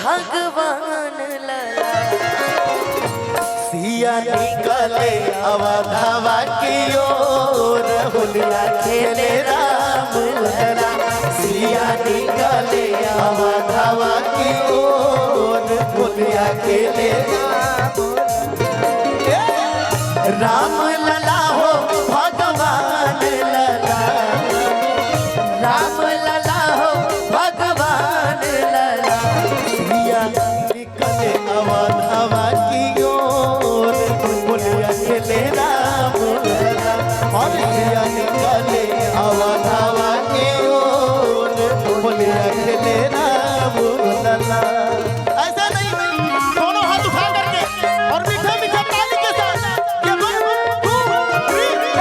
भगवान लला। सिया निकले अवधवा की ओर होलिया खेले राम लला। सिया निकले अवधवा की ओर होलिया खेले राम लला हो भगवान लला। राम लला हो भगवान लला। सिया निकले अवधवा की ओर होलिया खेले राम लला। और सिया निकले अवधवा की ओर होलिया खेले राम लला। ऐसा नहीं, दोनों हाथ उठा करके और मीठा मीठा ताली के साथ ये 1 2 3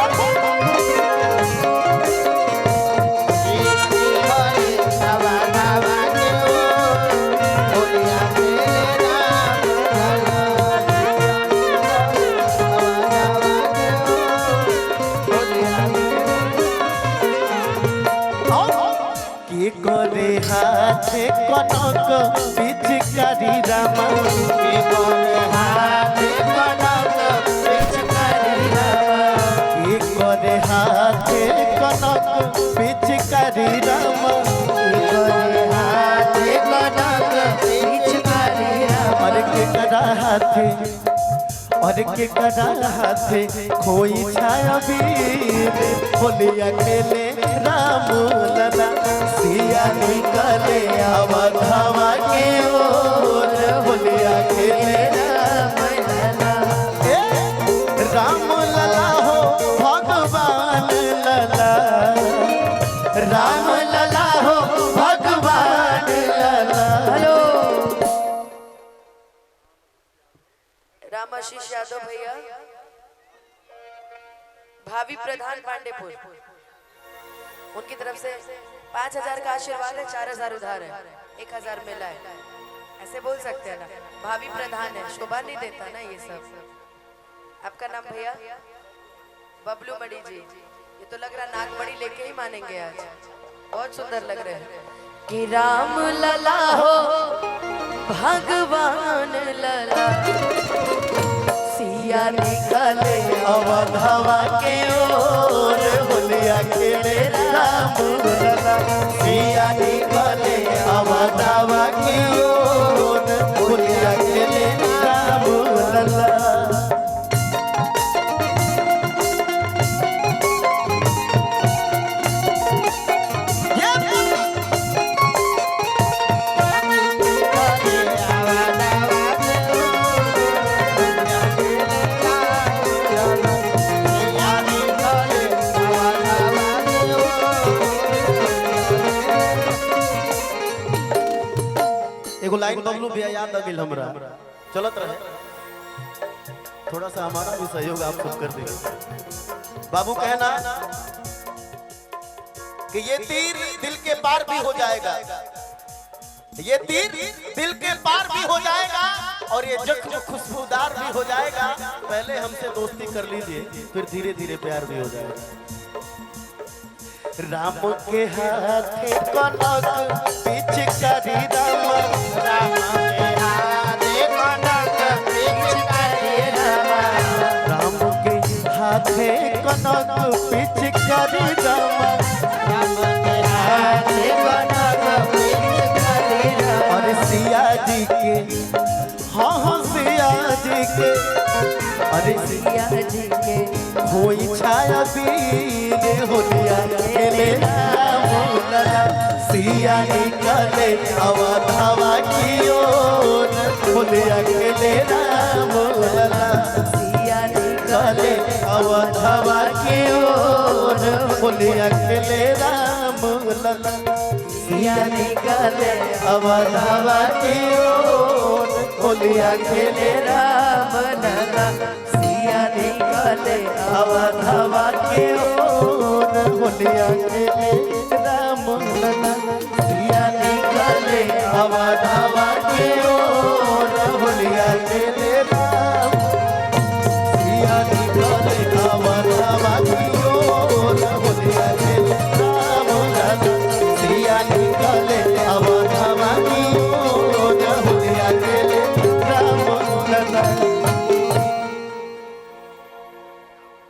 के करे हाथे कनक पिचकारी रामा। के करे हाथे कनक पिचकारी रामा। के करे हाथे कनक पिचकारी रामा। के करे हाथे कनक पिचकारी रामा। और के करा हाथे और के करा हाथे खोई छाया वीर होलिया खेले राम लला। सिया निकले अवधवा के ओर होलिया खेले राम लला। राम लला हो भगवान लला। राम लला हो भगवान लला। हेलो रामाशीष यादव भैया, भाभी प्रधान पांडेपुर, उनकी तरफ से 5000 का आशीर्वाद है, 4000 उधार है, 1000 मिला है। ऐसे बोल सकते हैं ना, भाभी प्रधान है, शोभा नहीं देता ना ये सब। आपका नाम भैया? बबलू मणि जी। ये तो लग रहा नाग मणि लेके ही मानेंगे आज, बहुत सुंदर लग रहे हैं। कि राम लला हो भगवान लला। सिया निकले अवधवा के ओर होलिया खेले राम लला। सिया निकले अवधवा की ओर होलिया खेले राम लला। एगो लाइन बबलू भैया याद आ गई हमरा, चलत रहे, थोड़ा सा हमारा भी सहयोग आप सब कर दीजिए। बाबू कहना कि ये तीर दिल के पार भी हो जाएगा, ये तीर दिल के पार भी हो जाएगा और ये जख्म खुशबूदार भी हो जाएगा। पहले हमसे दोस्ती कर लीजिए, फिर धीरे धीरे प्यार भी हो जाएगा। राम के हाथे कनक पिचकारी रामा। राम के हाथे कनक पिचकारी रामा। राम के हाथे कनक पिचकारी रामा। राम के हाथे कनक पिचकारी रामा। और सिया जी के, हाँ हाँ सिया जी के, अरे सिया जी के कोई छाया वीर होलिया खेले राम लला। सिया निकले अवधवा की ओर होलिया खेले राम लला। सिया निकले अवधवा की ओर होलिया खेले राम लला। सिया निकले अवधवा की ओर होलिया खेले राम लला। सिया निकले अवधवा की ओर होलिया खेले राम लला। सिया निकले अवधवा की ओर